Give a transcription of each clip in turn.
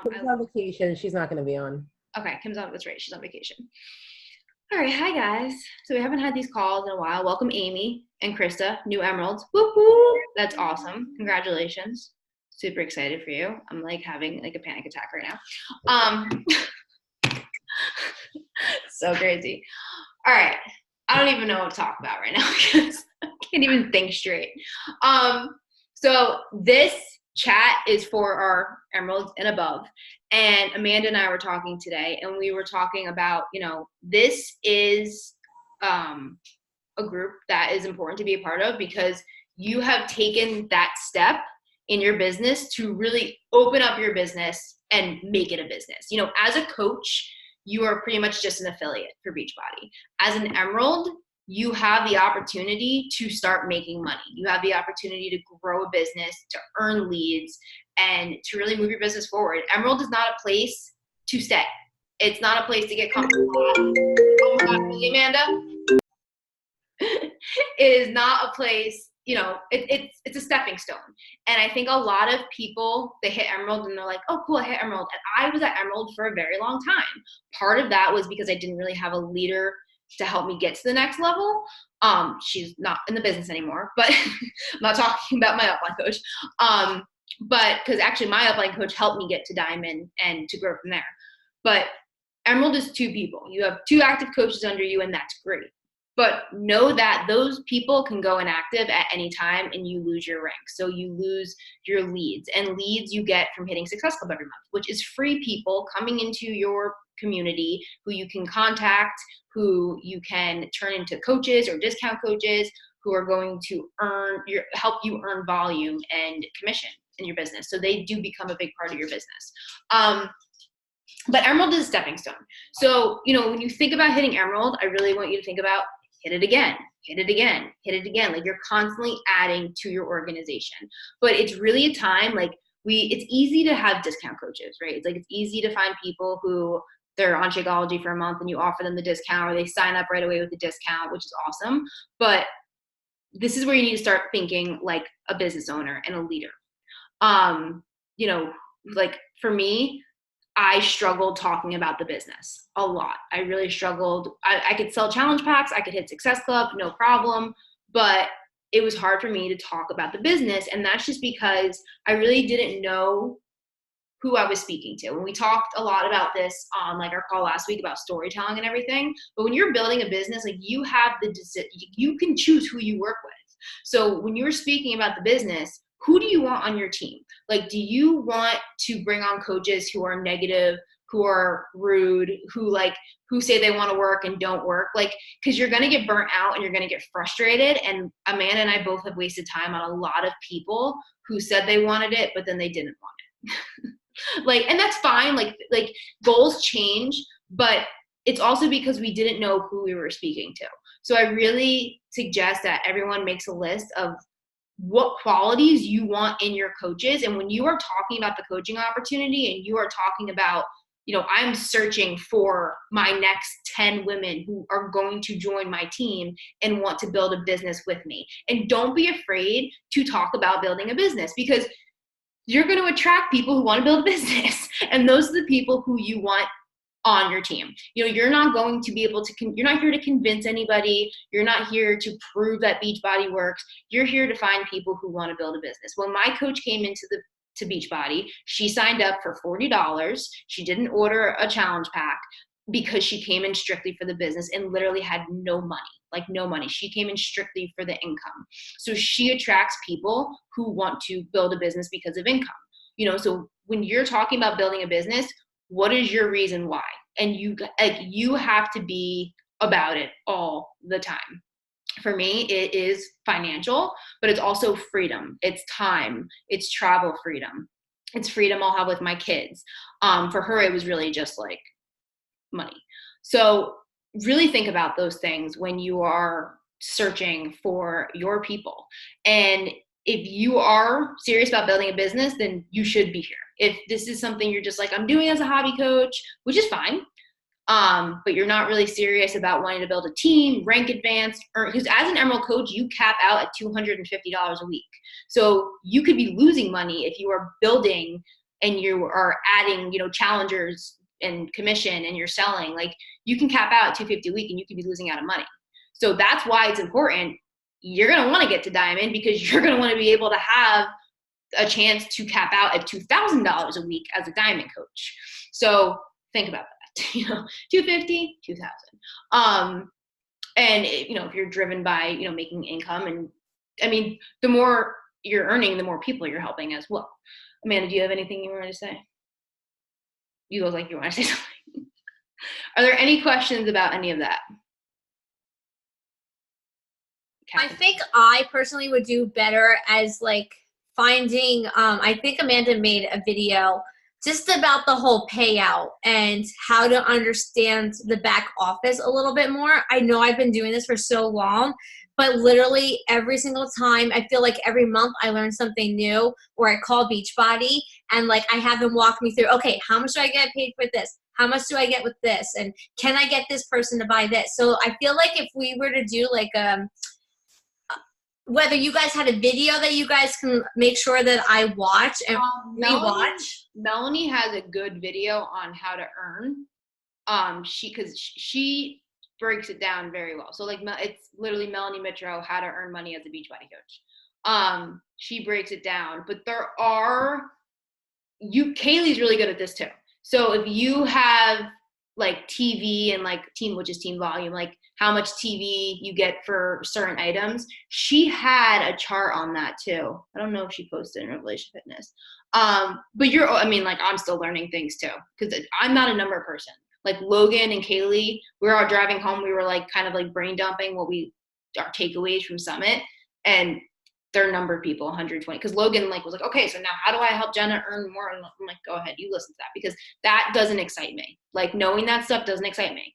Kim's on vacation. She's not going to be on. Okay, Kim's on. That's right. She's on vacation. All right, hi guys. So we haven't had these calls in a while. Welcome, Amy and Krista, new emeralds. Woo-hoo! That's awesome. Congratulations. Super excited for you. I'm like having like a panic attack right now. So crazy. All right. I don't even know what to talk about right now because I can't even think straight. So this chat is for our emeralds and above. And Amanda and I were talking today, and we were talking about, this is a group that is important to be a part of because you have taken that step in your business to really open up your business and make it a business. As a coach, you are pretty much just an affiliate for Beachbody. As an emerald, you have the opportunity to start making money. You have the opportunity to grow a business, to earn leads, and to really move your business forward. Emerald is not a place to stay. It's not a place to get comfortable. Oh my God, really, Amanda? It is not a place, it's a stepping stone. And I think a lot of people, they hit Emerald and they're like, oh, cool, I hit Emerald. And I was at Emerald for a very long time. Part of that was because I didn't really have a leader to help me get to the next level. She's not in the business anymore, but I'm not talking about my upline coach. But because actually my upline coach helped me get to Diamond and to grow from there. But Emerald is 2 people. You have 2 active coaches under you, and that's great. But know that those people can go inactive at any time and you lose your rank. So you lose your leads, and leads you get from hitting Success Club every month, which is free people coming into your community who you can contact, who you can turn into coaches or discount coaches who are going to help you earn volume and commission in your business. So they do become a big part of your business. But Emerald is a stepping stone. So, when you think about hitting Emerald, I really want you to think about hit it again, hit it again, hit it again. Like you're constantly adding to your organization. But it's really a time it's easy to have discount coaches, right? It's easy to find people who they're on Shakeology for a month and you offer them the discount, or they sign up right away with the discount, which is awesome. But this is where you need to start thinking like a business owner and a leader. For me, I struggled talking about the business a lot. I really struggled. I could sell challenge packs. I could hit Success Club, no problem. But it was hard for me to talk about the business. And that's just because I really didn't know who I was speaking to. And we talked a lot about this on our call last week about storytelling and everything. But when you're building a business, you can choose who you work with. So when you're speaking about the business, who do you want on your team? Do you want to bring on coaches who are negative, who are rude, who say they want to work and don't work? Because you're going to get burnt out and you're going to get frustrated. And Amanda and I both have wasted time on a lot of people who said they wanted it, but then they didn't want it. And that's fine. Goals change, but it's also because we didn't know who we were speaking to. So I really suggest that everyone makes a list of what qualities you want in your coaches. And when you are talking about the coaching opportunity and you are talking about, I'm searching for my next 10 women who are going to join my team and want to build a business with me. And don't be afraid to talk about building a business, because you're going to attract people who want to build a business. And those are the people who you want on your team. You're not going to be able to, you're not here to convince anybody. You're not here to prove that Beachbody works. You're here to find people who want to build a business. When my coach came to Beachbody, she signed up for $40. She didn't order a challenge pack because she came in strictly for the business and literally had no money, no money. She came in strictly for the income. So she attracts people who want to build a business because of income. So when you're talking about building a business, what is your reason why? And you have to be about it all the time. For me, it is financial, but it's also freedom. It's time. It's travel freedom. It's freedom I'll have with my kids. For her, it was really just money. So really think about those things when you are searching for your people. And if you are serious about building a business, then you should be here. If this is something you're just I'm doing as a hobby coach, which is fine, but you're not really serious about wanting to build a team, rank advanced, because as an Emerald coach, you cap out at $250 a week. So you could be losing money if you are building and you are adding, challengers and commission and you're selling, like you can cap out at 250 a week and you can be losing out of money. So that's why it's important. You're going to want to get to diamond because you're going to want to be able to have a chance to cap out at $2,000 a week as a diamond coach. So think about that, 250, 2,000. And if you're driven by, making income, and I mean, the more you're earning, the more people you're helping as well. Amanda, do you have anything you wanted to say? You look like you want to say something. Are there any questions about any of that? I think I personally would do better as like finding, I think Amanda made a video just about the whole payout and how to understand the back office a little bit more. I know I've been doing this for so long, but literally every single time, I feel like every month I learn something new, or I call Beachbody and like I have them walk me through, okay, how much do I get paid for this? How much do I get with this? And can I get this person to buy this? So I feel like if we were to do like whether you guys had a video that you guys can make sure that I watch and rewatch. Melanie has a good video on how to earn. She breaks it down very well. So like it's literally Melanie Mitro, how to earn money as a Beachbody coach. She breaks it down, but Kaylee's really good at this too. So if you have like TV and like which is team volume, like how much TV you get for certain items. She had a chart on that too. I don't know if she posted in Revelation Fitness. But I'm still learning things too, because I'm not a number person. Like Logan and Kaylee, we were out driving home. We were like kind of like brain dumping our takeaways from Summit, and they're number people, 120. Because Logan was like, okay, so now how do I help Jenna earn more? And I'm like, go ahead, you listen to that, because that doesn't excite me. Like knowing that stuff doesn't excite me.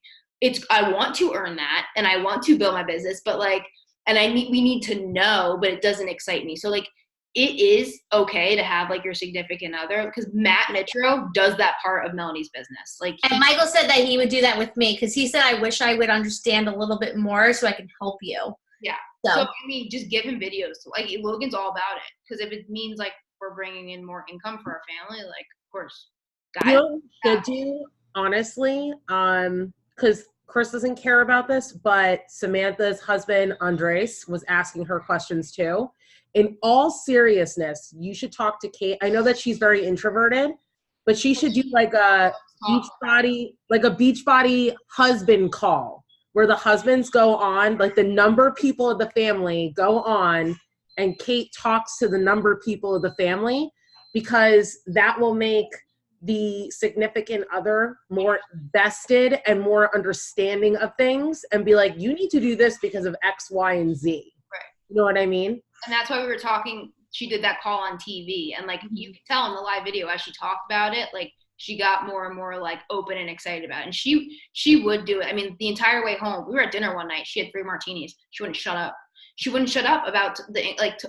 I want to earn that and I want to build my business, but we need to know, but it doesn't excite me. So like, it is okay to have like your significant other, because Matt Mitro does that part of Melanie's business. And Michael said that he would do that with me, because he said, I wish I would understand a little bit more so I can help you. Yeah. So just give him videos. Like Logan's all about it, because if it means like we're bringing in more income for our family, like of course, guys. Should do, honestly, because Chris doesn't care about this, but Samantha's husband, Andres, was asking her questions too. In all seriousness, you should talk to Kate. I know that she's very introverted, but she should do like a Beachbody husband call, where the husbands go on, like the number of people of the family go on, and Kate talks to the number of people of the family, because that will make the significant other more vested and more understanding of things, and be like, you need to do this because of X, Y, and Z. Right. You know what I mean? And that's why we were talking, she did that call on TV, and like you could tell in the live video as she talked about it, like she got more and more like open and excited about it. And she would do it. I mean, the entire way home, we were at dinner one night, she had 3 martinis. She wouldn't shut up. She wouldn't shut up about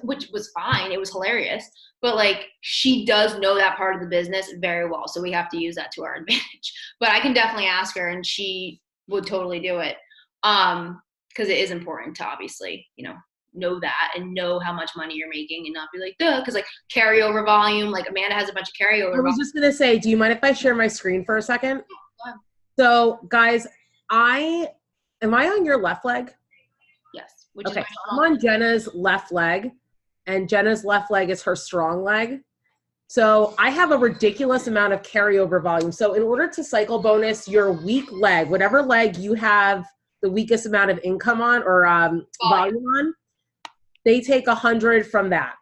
which was fine. It was hilarious. But like, she does know that part of the business very well. So we have to use that to our advantage. But I can definitely ask her, and she would totally do it. Because it is important to obviously, know that and know how much money you're making, and not be like, duh, because like carryover volume, like Amanda has a bunch of carryover volume. I was just going to say, do you mind if I share my screen for a second? Yeah, so guys, am I on your left leg? Yes. Okay, I'm on Jenna's left leg, and Jenna's left leg is her strong leg. So I have a ridiculous amount of carryover volume. So in order to cycle bonus your weak leg, whatever leg you have the weakest amount of income on, or volume on, they take 100 from that,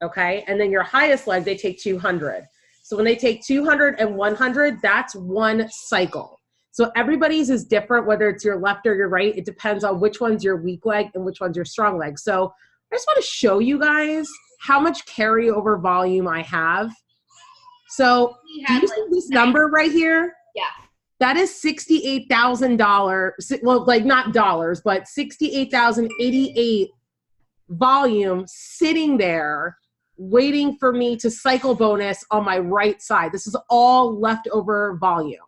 okay? And then your highest leg, they take 200. So when they take 200 and 100, that's one cycle. So everybody's is different, whether it's your left or your right. It depends on which one's your weak leg and which one's your strong leg. So I just want to show you guys how much carryover volume I have. So do you see this number right here? Yeah. That is $68,000. Well, like not dollars, but 68,088 volume sitting there waiting for me to cycle bonus on my right side. This is all leftover volume.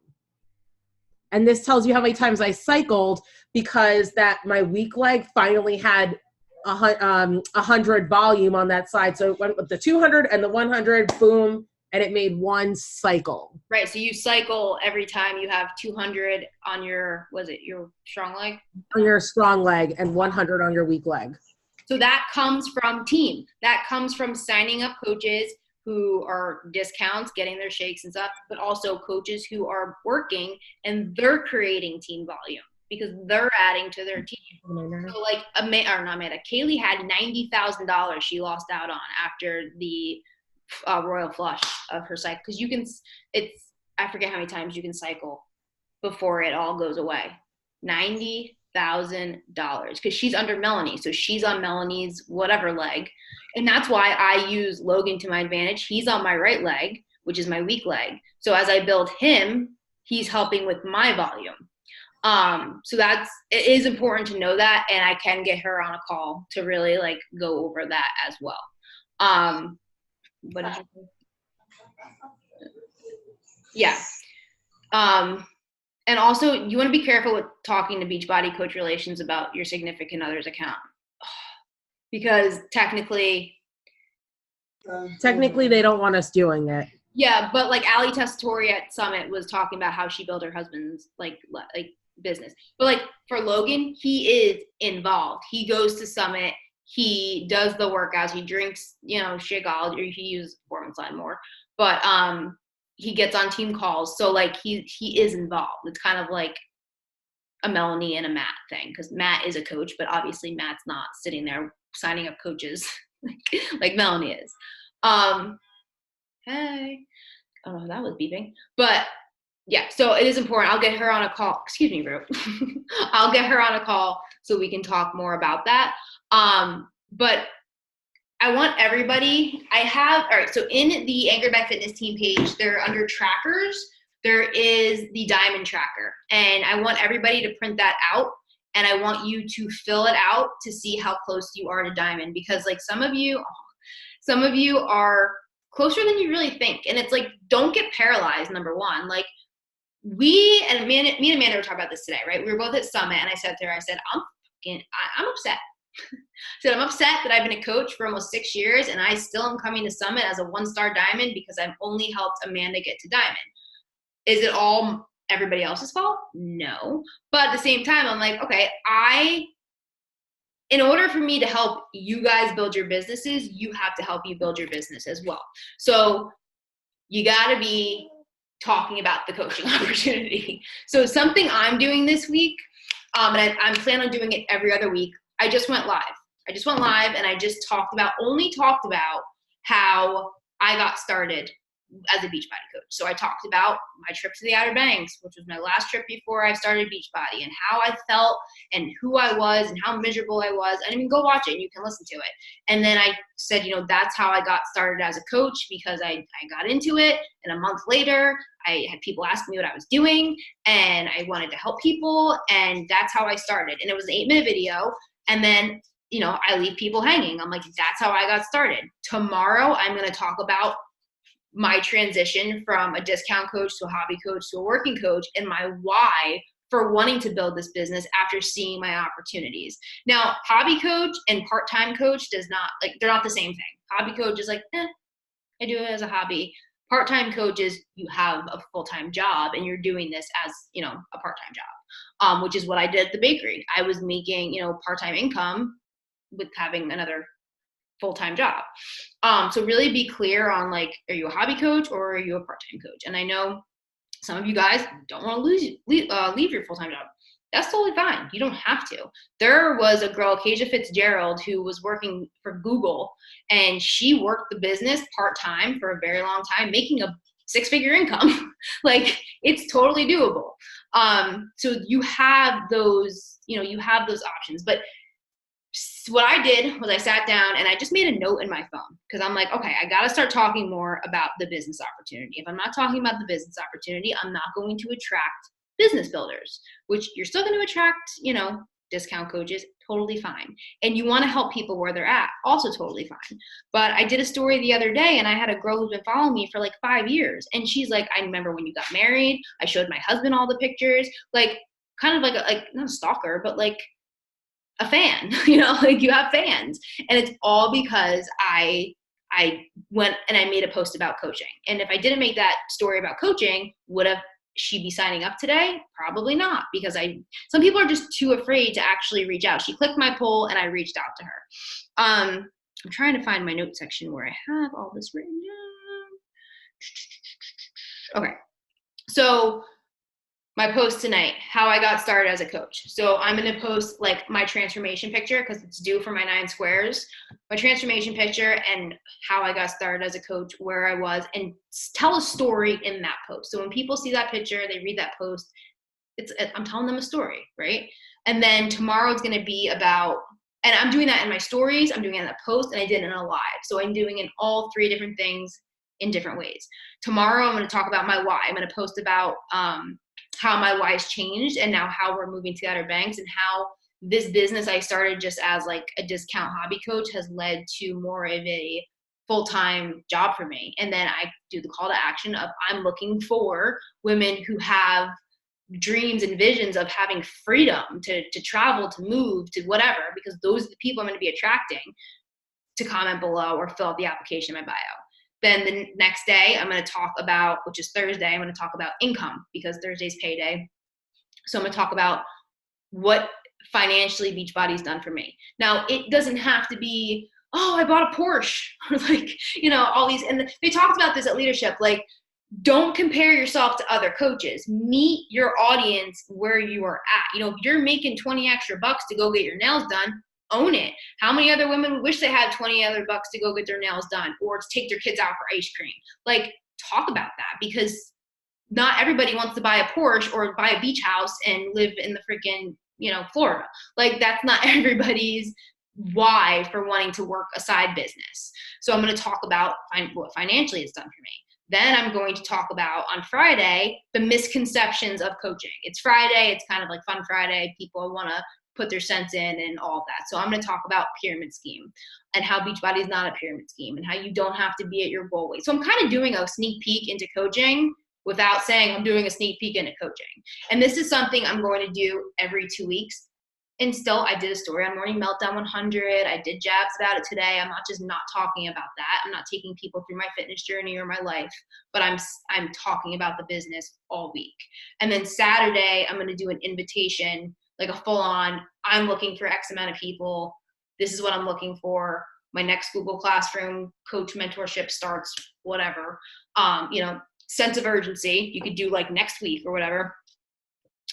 And this tells you how many times I cycled, because that my weak leg finally had 100 volume on that side. So it went with the 200 and the 100, boom, and it made one cycle. Right. So you cycle every time you have 200 on your, your strong leg? On your strong leg and 100 on your weak leg. So that comes from team. That comes from signing up coaches who are discounts, getting their shakes and stuff, but also coaches who are working and they're creating team volume because they're adding to their team. So like Kaylee had $90,000 she lost out on after the royal flush of her cycle. Because I forget how many times you can cycle before it all goes away. $90,000 because she's under Melanie. So she's on Melanie's whatever leg. And that's why I use Logan to my advantage. He's on my right leg, which is my weak leg. So as I build him, he's helping with my volume. So it is important to know that. And I can get her on a call to really like go over that as well. What did you think? Yeah. And also you want to be careful with talking to Beachbody Coach Relations about your significant other's account because technically they don't want us doing it. Yeah. But like Ali Testori at Summit was talking about how she built her husband's like business, but like for Logan, he is involved. He goes to Summit. He does the workouts. He drinks, Chagall, or he uses Performance Line more, but he gets on team calls. So like he is involved. It's kind of like a Melanie and a Matt thing because Matt is a coach, but obviously Matt's not sitting there signing up coaches like Melanie is. Hey, oh, that was beeping, but yeah, so it is important. I'll get her on a call. Excuse me, bro. I'll get her on a call so we can talk more about that. But I want everybody, all right, so in the Anchored by Fitness team page, they're under trackers, there is the diamond tracker. And I want everybody to print that out. And I want you to fill it out to see how close you are to diamond. Because like some of you are closer than you really think. And it's like, don't get paralyzed, number one. Like, me and Amanda were talking about this today, right? We were both at Summit, and I said to her, I'm upset. I said, I'm upset that I've been a coach for almost 6 years, and I still am coming to Summit as a 1-star diamond because I've only helped Amanda get to diamond. Is it all everybody else's fault? No. But at the same time, I'm like, okay, in order for me to help you guys build your businesses, you have to help you build your business as well. So you got to be talking about the coaching opportunity. So something I'm doing this week, and I'm planning on doing it every other week. I just went live and I just only talked about how I got started as a Beachbody coach. So I talked about my trip to the Outer Banks, which was my last trip before I started Beachbody, and how I felt and who I was and how miserable I was. And I mean, go watch it and you can listen to it. And then I said, that's how I got started as a coach because I got into it. And a month later, I had people ask me what I was doing and I wanted to help people. And that's how I started. And it was an 8-minute video. And then, I leave people hanging. I'm like, that's how I got started. Tomorrow, I'm going to talk about my transition from a discount coach to a hobby coach to a working coach and my why for wanting to build this business after seeing my opportunities. Now, hobby coach and part-time coach they're not the same thing. Hobby coach is like, I do it as a hobby. Part-time coach is you have a full-time job and you're doing this as, a part-time job, which is what I did at the bakery. I was making, part-time income with having another full-time job. So really be clear on like, are you a hobby coach or are you a part-time coach? And I know some of you guys don't want to leave your full-time job. That's totally fine. You don't have to. There was a girl, Kasia Fitzgerald, who was working for Google, and she worked the business part-time for a very long time, making a 6-figure income. Like, it's totally doable. So you have those, options. But what I did was I sat down and I just made a note in my phone because I'm like, okay, I got to start talking more about the business opportunity. If I'm not talking about the business opportunity, I'm not going to attract business builders, which you're still going to attract, discount coaches, totally fine. And you want to help people where they're at, also totally fine. But I did a story the other day and I had a girl who's been following me for like 5 years. And she's like, I remember when you got married, I showed my husband all the pictures, like kind of like not a stalker, but like a fan, like you have fans. And it's all because I I went and I made a post about coaching. And if I didn't make that story about coaching, would have she be signing up today? Probably not, because some people are just too afraid to actually reach out. She clicked my poll and I reached out to her. I'm trying to find my note section where I have all this written down. Okay. So my post tonight, how I got started as a coach. So I'm going to post like my transformation picture because it's due for my 9 squares, my transformation picture and how I got started as a coach, where I was, and tell a story in that post. So when people see that picture, they read that post, I'm telling them a story, right? And then tomorrow is going to be about, and I'm doing that in my stories, I'm doing it in a post, and I did it in a live. So I'm doing in all 3 different things in different ways. Tomorrow I'm going to talk about my why. I'm going to post about how my why's changed and now how we're moving to Outer Banks and how this business I started just as like a discount hobby coach has led to more of a full-time job for me. And then I do the call to action of I'm looking for women who have dreams and visions of having freedom to travel, to move, to whatever, because those are the people I'm going to be attracting to comment below or fill out the application in my bio. Then the next day I'm going to talk about, which is Thursday, I'm going to talk about income because Thursday's payday. So I'm going to talk about what financially Beachbody's done for me. Now, it doesn't have to be, oh, I bought a Porsche or like, all these, and they talked about this at Leadership, like, don't compare yourself to other coaches. Meet your audience where you are at. If you're making 20 extra bucks to go get your nails done, own it. How many other women wish they had 20 other bucks to go get their nails done or to take their kids out for ice cream? Like, talk about that, because not everybody wants to buy a Porsche or buy a beach house and live in the freaking, Florida. Like, that's not everybody's why for wanting to work a side business. So I'm going to talk about what financially it's done for me. Then I'm going to talk about on Friday, the misconceptions of coaching. It's Friday. It's kind of like Fun Friday. People want to put their cents in and all of that. So I'm going to talk about pyramid scheme and how Beachbody is not a pyramid scheme and how you don't have to be at your goal weight. So I'm kind of doing a sneak peek into coaching without saying I'm doing a sneak peek into coaching. And this is something I'm going to do every 2 weeks. And still, I did a story on Morning Meltdown 100. I did jabs about it today. I'm not just not talking about that. I'm not taking people through my fitness journey or my life, but I'm talking about the business all week. And then Saturday, I'm going to do an invitation, like a full-on, I'm looking for X amount of people. This is what I'm looking for. My next Google Classroom coach mentorship starts, whatever. Sense of urgency. You could do like next week or whatever.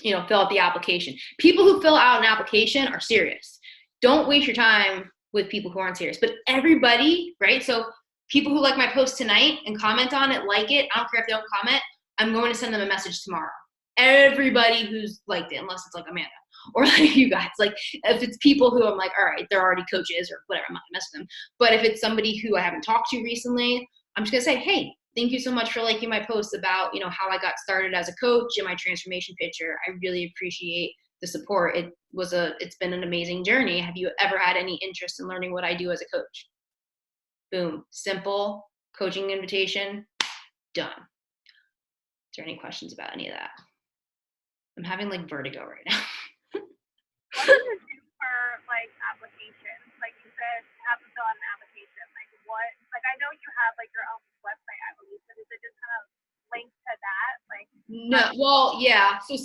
Fill out the application. People who fill out an application are serious. Don't waste your time with people who aren't serious. But everybody, right? So people who like my post tonight and comment on it, like it, I don't care if they don't comment, I'm going to send them a message tomorrow. Everybody who's liked it, unless it's like Amanda or like you guys. Like if it's people who I'm like, all right, they're already coaches or whatever, I'm not gonna mess with them. But if it's somebody who I haven't talked to recently, I'm just gonna say, hey, thank you so much for liking my post about, how I got started as a coach and my transformation picture. I really appreciate the support. It's been an amazing journey. Have you ever had any interest in learning what I do as a coach? Boom. Simple coaching invitation. Done. Is there any questions about any of that? I'm having like vertigo right now. What does it do for like applications? Like you said, you have to fill out an application. Like what? Like I know you have like your own website, I believe. So does it just kind of link to that? Like no. Well, yeah. So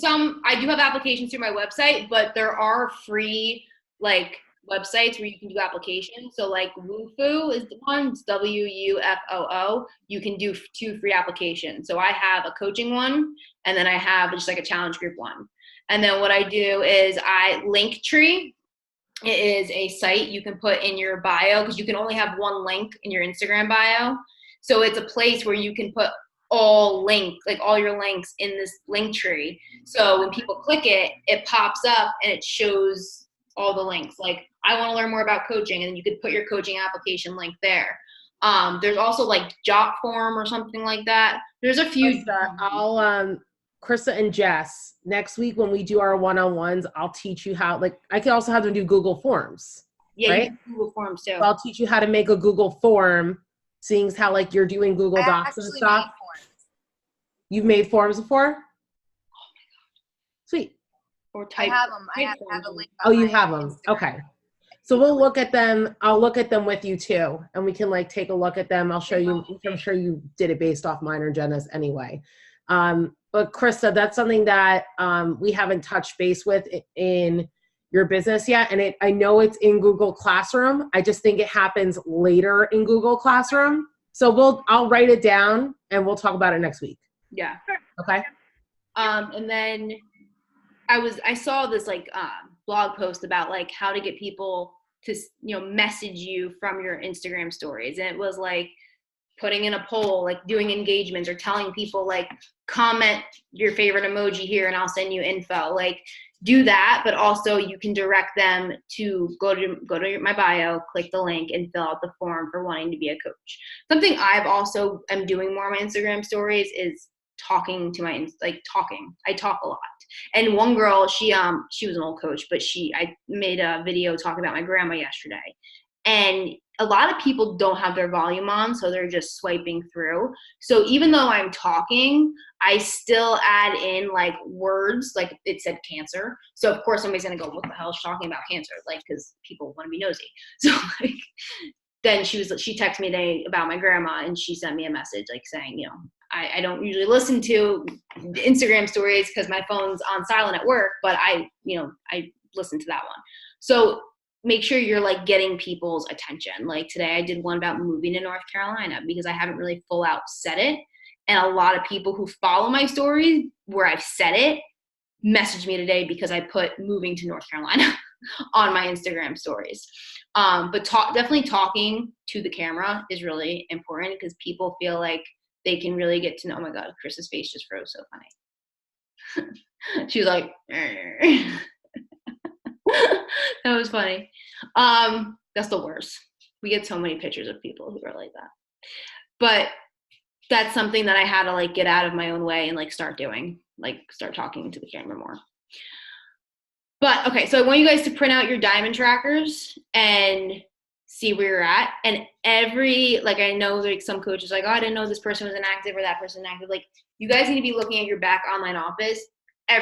I do have applications through my website, but there are free like websites where you can do applications. So like Wufoo is the one. It's WUFOO. You can do 2 free applications. So I have a coaching one, and then I have just like a challenge group one. And then what I do is Linktree. It is a site you can put in your bio because you can only have one link in your Instagram bio. So it's a place where you can put all your links in this Linktree. So when people click it, it pops up and it shows all the links. Like I want to learn more about coaching, and then you could put your coaching application link there. There's also like Jotform or something like that. There's a few. Krista and Jess, next week when we do our one-on-ones, I'll teach you how, like, I can also have them do Google Forms. Yeah, right? you can do Google Forms too. So I'll teach you how to make a Google form, seeing how like you're doing Google Docs and stuff. You've made forms before? Oh my God. Sweet. Or type. I have them. I have a link. Oh, you have them. Okay. So we'll look at them. I'll look at them with you too, and we can like take a look at them. I'll show you. I'm sure you did it based off mine or Jenna's anyway. But Krista, that's something that we haven't touched base with in your business yet. And I know it's in Google Classroom. I just think it happens later in Google Classroom. So I'll write it down and we'll talk about it next week. Yeah. Okay. And then I saw this like blog post about like how to get people to, message you from your Instagram stories. And it was like putting in a poll, like doing engagements or telling people like comment your favorite emoji here and I'll send you info. Like do that, but also you can direct them to go to my bio, click the link and fill out the form for wanting to be a coach. Something I've also am doing more on my Instagram stories is talking to talking. I talk a lot. And one girl, she was an old coach, but I made a video talking about my grandma yesterday. And a lot of people don't have their volume on, so they're just swiping through. So even though I'm talking, I still add in like words, like it said cancer. So of course somebody's gonna go, what the hell is she talking about cancer? Like, because people want to be nosy. So like, then she texted me today about my grandma and she sent me a message like saying, I don't usually listen to Instagram stories because my phone's on silent at work, but I listen to that one. So make sure you're like getting people's attention. Like today I did one about moving to North Carolina because I haven't really full out said it. And a lot of people who follow my stories where I've said it messaged me today because I put moving to North Carolina on my Instagram stories. But definitely talking to the camera is really important because people feel like they can really get to know. Oh my God, Chris's face just froze so funny. She was like, that was funny. That's the worst. We get so many pictures of people who are like that. But that's something that I had to like get out of my own way and like start doing, like start talking to the camera more. But okay, so I want you guys to print out your diamond trackers and see where you're at. And I know like some coaches like, oh, I didn't know this person was inactive or that person inactive. Like you guys need to be looking at your back online office.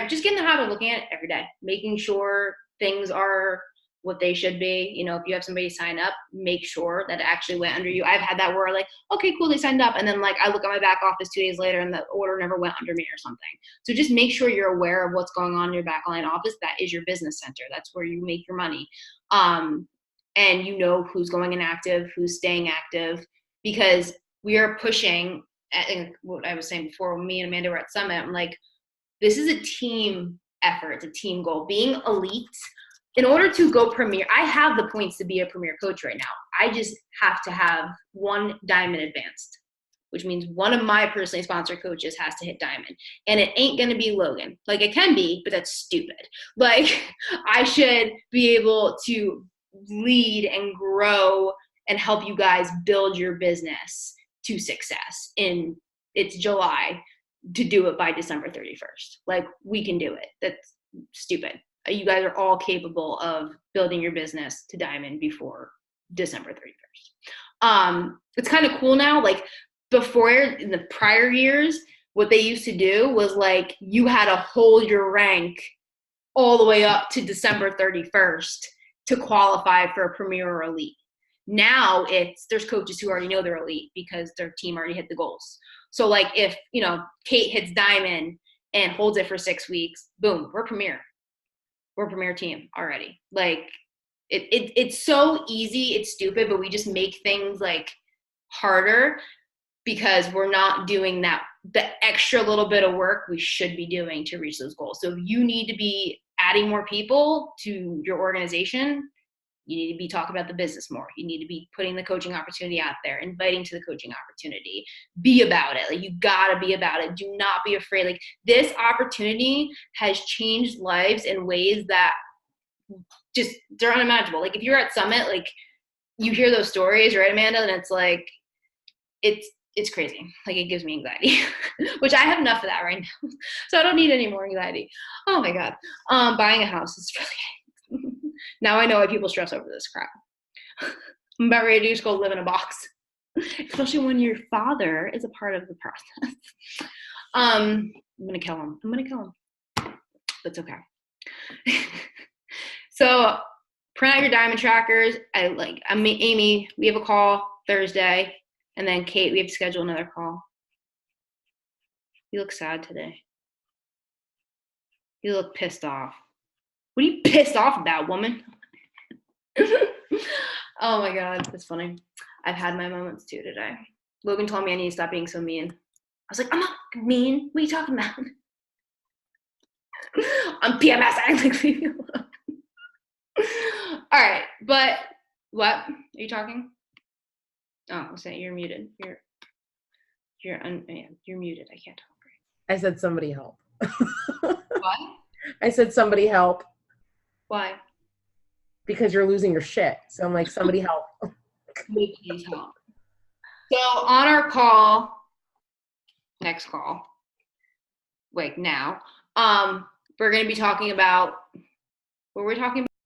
Just get in the habit of looking at it every day, making sure things are what they should be. If you have somebody sign up, make sure that it actually went under you. I've had that where like, okay, cool, they signed up. And then like I look at my back office 2 days later and the order never went under me or something. So just make sure you're aware of what's going on in your backline office. That is your business center. That's where you make your money. And who's going inactive, who's staying active, because we are pushing, I think what I was saying before, when me and Amanda were at Summit, I'm like, this is a team effort. It's a team goal. Being elite, in order to go premier, I have the points to be a premier coach right now. I just have to have 1 diamond advanced, which means one of my personally sponsored coaches has to hit diamond. And it ain't going to be Logan. Like it can be, but that's stupid. Like I should be able to lead and grow and help you guys build your business to success. It's July. To do it by December 31st. Like we can do it. That's stupid. You guys are all capable of building your business to diamond before December 31st. It's kind of cool now. Like before, in the prior years, what they used to do was like you had to hold your rank all the way up to December 31st to qualify for a premier or elite. Now there's coaches who already know they're elite because their team already hit the goals. So like if, Kate hits diamond and holds it for 6 weeks, boom, we're premier. We're a premier team already. Like it's so easy. It's stupid, but we just make things like harder because we're not doing the extra little bit of work we should be doing to reach those goals. So if you need to be adding more people to your organization, you need to be talking about the business more. You need to be putting the coaching opportunity out there, inviting to the coaching opportunity. Be about it. Like you gotta be about it. Do not be afraid. Like this opportunity has changed lives in ways that they're unimaginable. Like if you're at Summit, like you hear those stories, right, Amanda? And it's like, it's crazy. Like it gives me anxiety, which I have enough of that right now. So I don't need any more anxiety. Oh my God. Buying a house is really now I know why people stress over this crap. I'm about ready to just go live in a box, especially when your father is a part of the process. I'm going to kill him. That's okay. So print out your diamond trackers. Amy, we have a call Thursday, and then Kate, we have to schedule another call. You look sad today. You look pissed off. What are you pissed off about, woman? Oh my God, that's funny. I've had my moments too today. Logan told me I need to stop being so mean. I was like, I'm not mean. What are you talking about? I'm PMS. I like leave me alone. All right, but what? Are you talking? Oh, I'm saying you're muted. You're muted. I can't talk. I said somebody help. What? I said somebody help. Why? Because you're losing your shit. So I'm like, somebody help. Please help. So on our call, next call, now, we're going to be talking about, what were we talking